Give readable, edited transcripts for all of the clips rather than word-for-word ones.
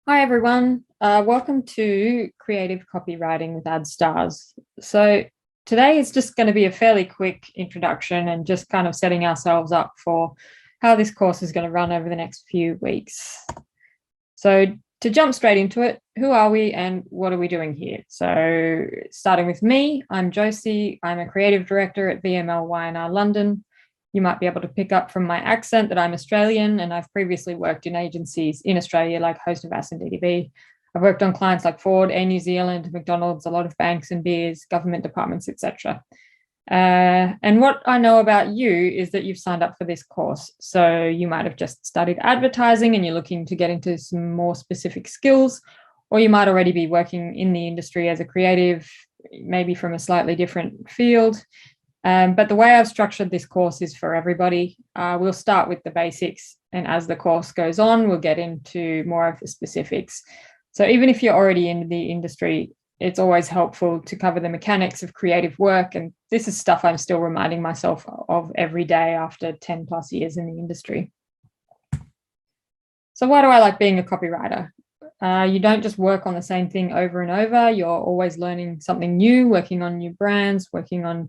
Hi everyone, welcome to Creative Copywriting with Ad Stars. So today is just going to be a fairly quick introduction and just kind of setting ourselves up for how this course is going to run over the next few weeks. So to jump straight into it, who are we and what are we doing here? So starting with me, I'm Josie. I'm a creative director at VML Y&R London. You might be able to pick up from my accent that I'm Australian, and I've previously worked in agencies in Australia like Host of Us and DDB. I've worked on clients like Ford, Air New Zealand, McDonald's, a lot of banks and beers, government departments, etc. And what I know about you is that you've signed up for this course. So you might have just studied advertising and you're looking to get into some more specific skills, or you might already be working in the industry as a creative, maybe from a slightly different field. But the way I've structured this course is for everybody. We'll start with the basics, and as the course goes on, we'll get into more of the specifics. So even if you're already in the industry, it's always helpful to cover the mechanics of creative work. And this is stuff I'm still reminding myself of every day after 10 plus years in the industry. So why do I like being a copywriter? You don't just work on the same thing over and over. You're always learning something new, working on new brands, working on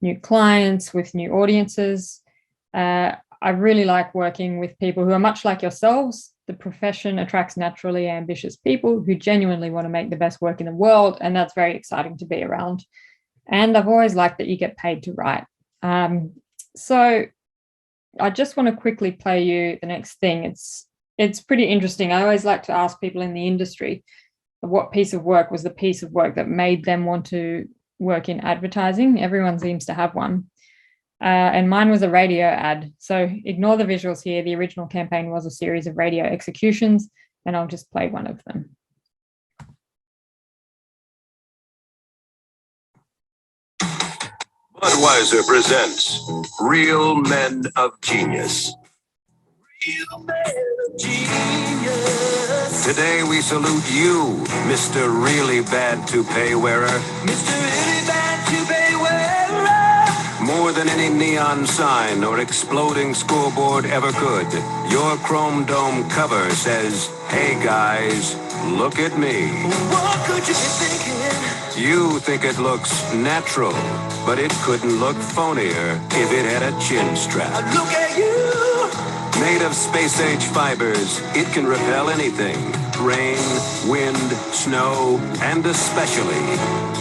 new clients with new audiences. I really like working with people who are much like yourselves. The profession attracts naturally ambitious people who genuinely want to make the best work in the world, and that's very exciting to be around. And I've always liked that you get paid to write. So I just want to quickly play you the next thing. It's pretty interesting. I always like to ask people in the industry what piece of work was the piece of work that made them want to work in advertising. Everyone seems to have one. And mine was a radio ad. So ignore the visuals here. The original campaign was a series of radio executions, and I'll just play one of them. Budweiser presents Real Men of Genius. Real Men of Genius. Today we salute you, Mr. Really Bad Toupee Wearer. Mr. Really Bad Toupee Wearer. More than any neon sign or exploding scoreboard ever could, your chrome dome cover says, "Hey guys, look at me." What could you be thinking? You think it looks natural, but it couldn't look phonier if it had a chin strap. Look at you! Made of space-age fibers, it can repel anything. Rain, wind, snow, and especially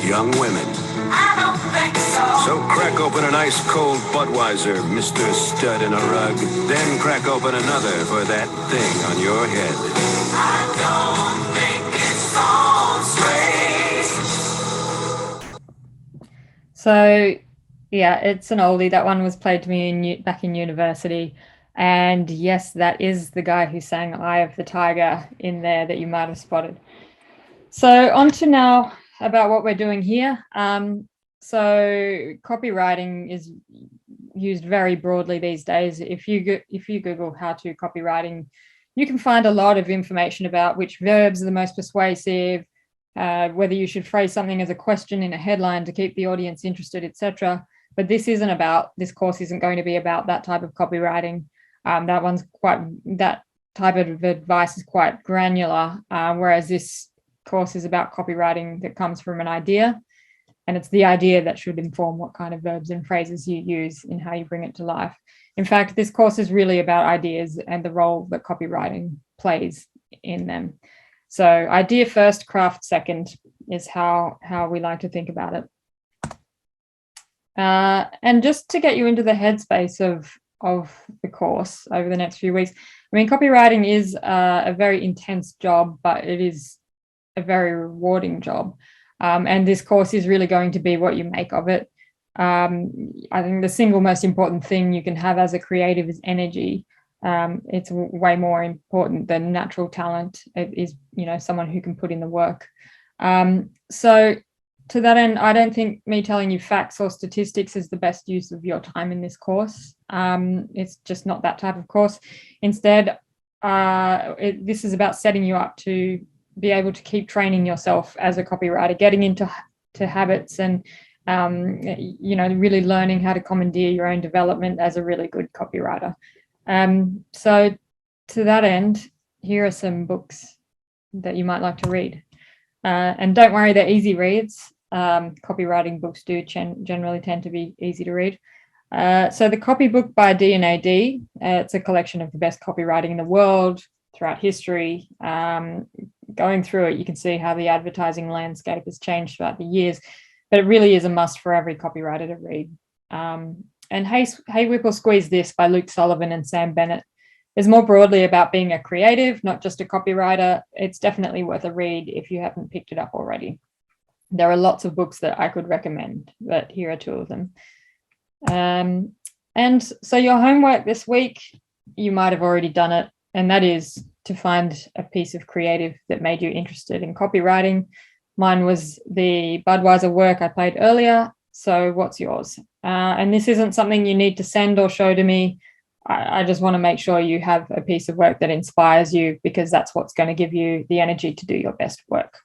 young women. I don't think so. So crack open an ice-cold Budweiser, Mr. Stud in a Rug. Then crack open another for that thing on your head. I don't think it's all straight. So, yeah, it's an oldie. That one was played to me back in university. And yes, that is the guy who sang Eye of the Tiger in there that you might have spotted. So on to now about what we're doing here. So copywriting is used very broadly these days. If you Google how to copywriting, you can find a lot of information about which verbs are the most persuasive, whether you should phrase something as a question in a headline to keep the audience interested, etc. But this course isn't going to be about that type of copywriting. That type of advice is quite granular, whereas this course is about copywriting that comes from an idea, and it's the idea that should inform what kind of verbs and phrases you use in how you bring it to life. In fact, this course is really about ideas and the role that copywriting plays in them. So idea first, craft second is how we like to think about it. And just to get you into the headspace of the course over the next few weeks, I mean, copywriting is a very intense job, but it is a very rewarding job. And this course is really going to be what you make of it. I think the single most important thing you can have as a creative is energy. It's way more important than natural talent. It is, someone who can put in the work. So to that end, I don't think me telling you facts or statistics is the best use of your time in this course. It's just not that type of course. Instead, this is about setting you up to be able to keep training yourself as a copywriter, getting into habits and, really learning how to commandeer your own development as a really good copywriter. So to that end, here are some books that you might like to read. And don't worry, they're easy reads. Copywriting books do generally tend to be easy to read. So the copybook by D&AD, it's a collection of the best copywriting in the world throughout history. Going through it, you can see how the advertising landscape has changed throughout the years, but it really is a must for every copywriter to read. And Hey Whip or Squeeze This by Luke Sullivan and Sam Bennett is more broadly about being a creative, not just a copywriter. It's definitely worth a read if you haven't picked it up already. There are lots of books that I could recommend, but here are two of them. And so your homework this week, you might have already done it, and that is to find a piece of creative that made you interested in copywriting. Mine was the Budweiser work I played earlier. So what's yours? And this isn't something you need to send or show to me. I just want to make sure you have a piece of work that inspires you, because that's what's going to give you the energy to do your best work.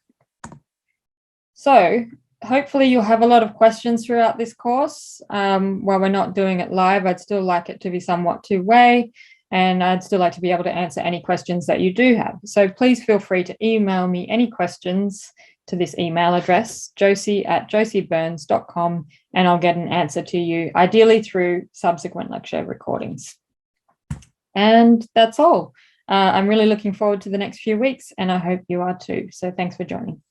So hopefully you'll have a lot of questions throughout this course. While we're not doing it live, I'd still like it to be somewhat two-way, and I'd still like to be able to answer any questions that you do have. So please feel free to email me any questions to this email address, josie@josieburns.com, and I'll get an answer to you, ideally through subsequent lecture recordings. And that's all. I'm really looking forward to the next few weeks, and I hope you are too. So thanks for joining.